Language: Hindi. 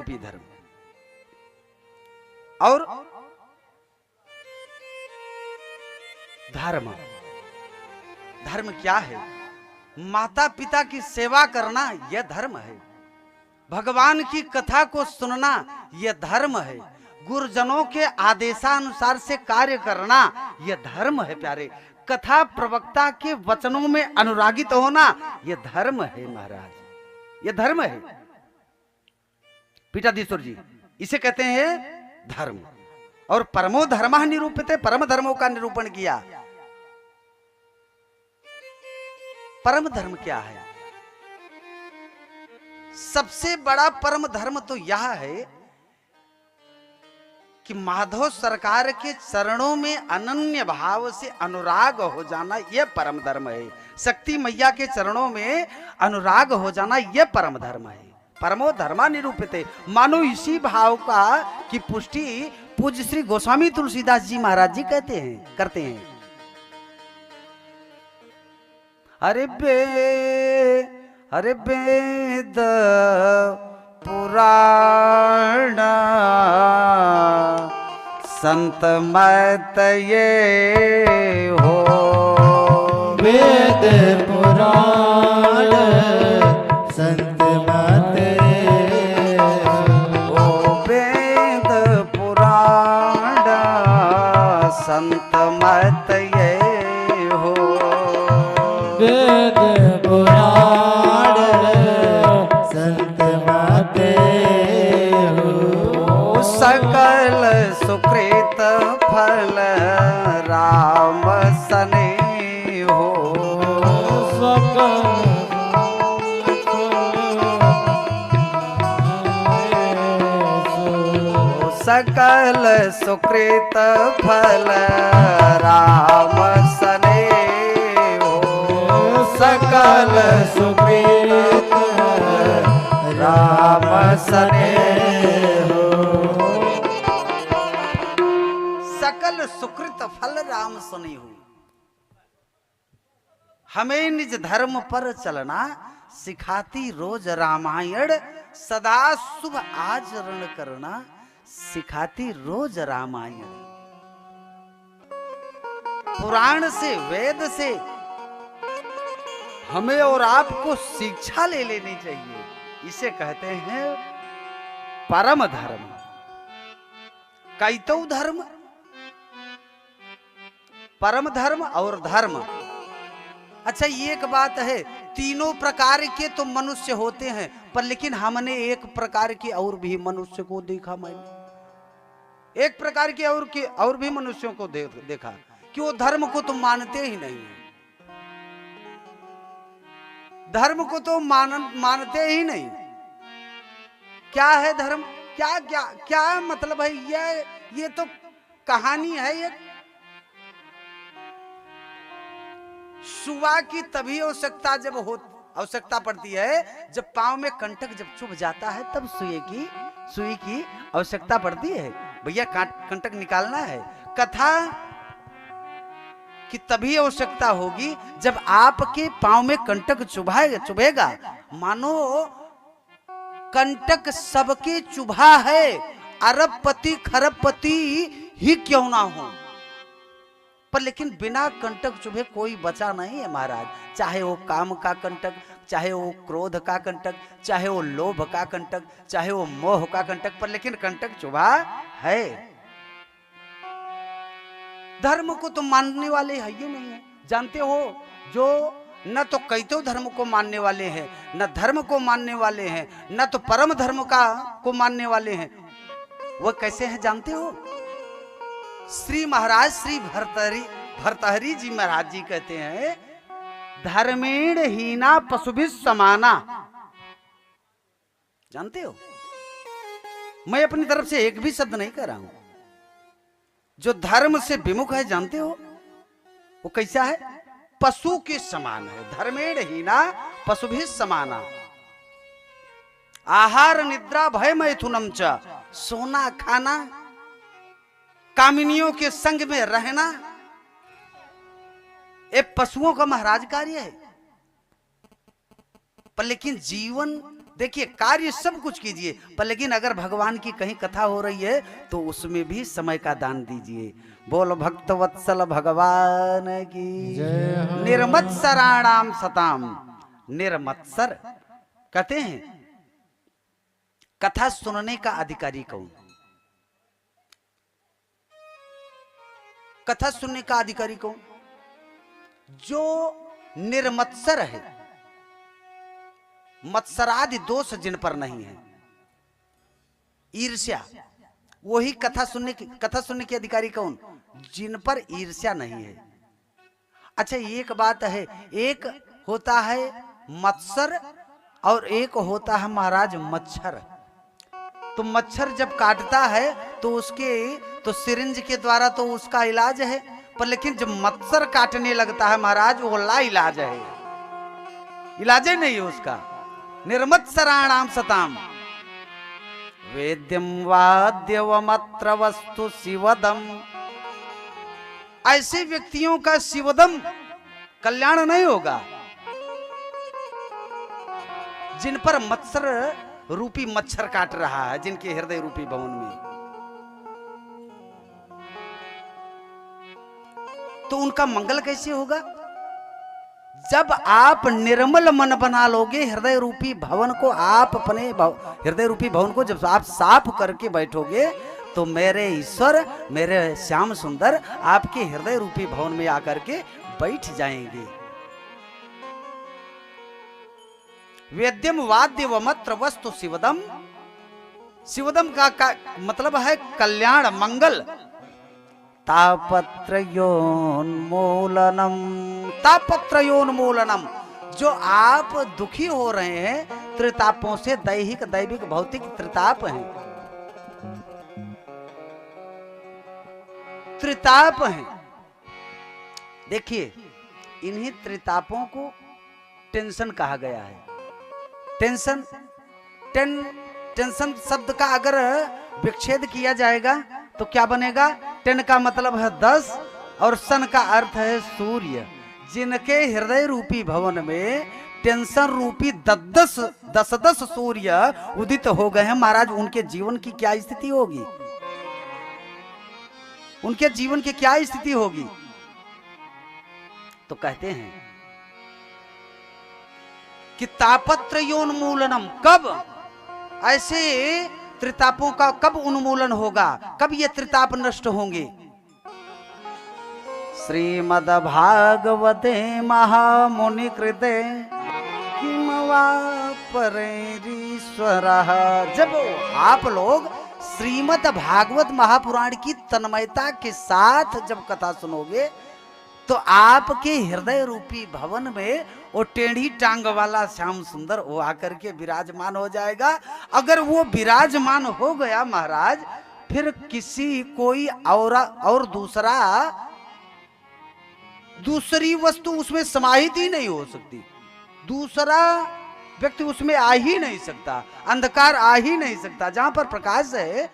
रूपी धर्म। और धर्म, धर्म क्या है? माता पिता की सेवा करना यह धर्म है। भगवान की कथा को सुनना यह धर्म है। गुरुजनों के आदेशानुसार से कार्य करना यह धर्म है प्यारे। कथा प्रवक्ता के वचनों में अनुरागित होना यह धर्म है महाराज, यह धर्म है। पीठाधीश्वर जी इसे कहते हैं धर्म। और परमो धर्मः निरूपिते, परम धर्मों का निरूपण किया। परम धर्म क्या है? सबसे बड़ा परम धर्म तो यह है कि माधव सरकार के चरणों में अनन्य भाव से अनुराग हो जाना, यह परम धर्म है। शक्ति मैया के चरणों में अनुराग हो जाना, यह परम धर्म है। परमो धर्मा निरूपिते, मानो इसी भाव का की पुष्टि पूज्य श्री गोस्वामी तुलसीदास जी महाराज जी कहते हैं, करते हैं। अरे वेद पुराण संत मत ये हो, वेद पुराण संत मत ओ वेद पुराण संत मत ये हो, वेद पुराण संत मत हो, सकल सुकृत फल राम सने हो, सकल सुकृत फल राम सने हो, सकल सुकृत राम सने हो, सकल सुकृत फल राम सने हो। हमें निज धर्म पर चलना सिखाती रोज रामायण, सदा शुभ आचरण करना सिखाती रोज रामायण। पुराण से वेद से हमें और आपको शिक्षा ले लेनी चाहिए। इसे कहते हैं परम धर्म। कैतव धर्म, परम धर्म और धर्म। अच्छा एक बात है, तीनों प्रकार के तो मनुष्य होते हैं, पर लेकिन हमने एक प्रकार के और भी मनुष्य को देखा। मैंने एक प्रकार के और भी मनुष्यों को देखा कि वो धर्म को तो मानते ही नहीं है। धर्म को तो मानते ही नहीं। क्या है धर्म? क्या क्या क्या मतलब है? ये तो कहानी है। ये सुबह की तभी आवश्यकता पड़ती है जब पांव में कंटक जब चुभ जाता है, तब सुई की आवश्यकता पड़ती है। भैया कंटक निकालना है। कथा की तभी आवश्यकता होगी जब आपके पांव में कंटक चुभेगा। मानो कंटक सबके चुभा है, अरबपति खरबपति ही क्यों ना हो, पर लेकिन बिना कंटक चुभे कोई बचा नहीं है महाराज। चाहे वो काम का कंटक, चाहे वो क्रोध का कंटक, चाहे वो लोभ का कंटक, चाहे वो मोह का कंटक, पर लेकिन कंटक चुभा है। धर्म को तो मानने वाले है ही नहीं है। जानते हो, जो न तो कैतव धर्म को मानने वाले हैं, न धर्म को मानने वाले हैं, न तो परम धर्म को मानने वाले हैं, वह कैसे हैं जानते हो? श्री महाराज श्री भर्तहरि जी महाराज जी कहते हैं, धर्मेण हीना पशुभिः समाना। जानते हो, मैं अपनी तरफ से एक भी शब्द नहीं कर रहा हूं। जो धर्म से विमुख है, जानते हो वो कैसा है? पशु के समान है। धर्मेण हीना पशुभिः समाना। आहार निद्रा भय मैथुनम च, सोना खाना, कामिनियों के संग में रहना, ये पशुओं का महाराज कार्य है। पर लेकिन जीवन देखिए कार्य सब कुछ कीजिए, पर लेकिन अगर भगवान की कहीं कथा हो रही है तो उसमें भी समय का दान दीजिए। बोल भक्त वत्सल भगवान की जय हो। निर्मत्सराणाम सताम। निर्मत्सर कहते हैं कथा सुनने का अधिकारी कौन? कथा सुनने का अधिकारी कौन? जो निर्मत्सर है, मत्सरादि दोष जिन पर नहीं है, ईर्ष्या, वही कथा सुनने के अधिकारी कौन? जिन पर ईर्ष्या नहीं है। अच्छा एक बात है, एक होता है मत्सर और एक होता है महाराज मच्छर। तो मच्छर जब काटता है तो उसके तो सिरिंज के द्वारा तो उसका इलाज है, पर लेकिन जब मच्छर काटने लगता है महाराज वो ला इलाज है, इलाज ही नहीं है उसका। निर्मत्सराणाम सताम वेद्यम वाद्यवमत्र वस्तु शिवदम। ऐसे व्यक्तियों का शिवदम कल्याण नहीं होगा जिन पर मत्सर रूपी मच्छर काट रहा है, जिनके हृदय रूपी भवन में। तो उनका मंगल कैसे होगा? जब आप निर्मल मन बना लोगे, हृदय रूपी भवन को आप अपने हृदय रूपी भवन को जब आप साफ करके बैठोगे तो मेरे ईश्वर, मेरे श्याम सुंदर आपके हृदय रूपी भवन में आकर के बैठ जाएंगे। वेद्यम वाद्यवमत्र वस्तु शिवदम। शिवदम का मतलब है कल्याण, मंगल। तापत्रयोन्मूलनम। तापत्रयोन्मूलनम, जो आप दुखी हो रहे हैं त्रितापों से, दैहिक दैविक भौतिक त्रिताप हैं, त्रिताप हैं। देखिए इन्हीं त्रितापों को टेंशन कहा गया है। टेंशन, टेंशन शब्द का अगर विच्छेद किया जाएगा तो क्या बनेगा? टेन का मतलब है 10 और सन का अर्थ है सूर्य। जिनके हृदय रूपी भवन में टेंशन रूपी 10 सूर्य उदित हो गए हैं महाराज, उनके जीवन की क्या स्थिति होगी? उनके जीवन की क्या स्थिति होगी? तो कहते हैं कि तापत्रयोन्मूलनम, कब ऐसे त्रितापों का कब उन्मूलन होगा, कब ये त्रिताप नष्ट होंगे? श्रीमद् भागवते महामुनि कृते किम वा परेरीश्वरः। जब आप लोग श्रीमद् भागवत महापुराण की तन्मयता के साथ जब कथा सुनोगे तो आपके हृदय रूपी भवन में वो टेढ़ी टांग वाला श्याम सुंदर वो आकर के विराजमान हो जाएगा। अगर वो विराजमान हो गया महाराज, फिर किसी कोई और दूसरी वस्तु उसमें समाहित ही नहीं हो सकती, दूसरा व्यक्ति उसमें आ ही नहीं सकता, अंधकार आ ही नहीं सकता। जहां पर प्रकाश है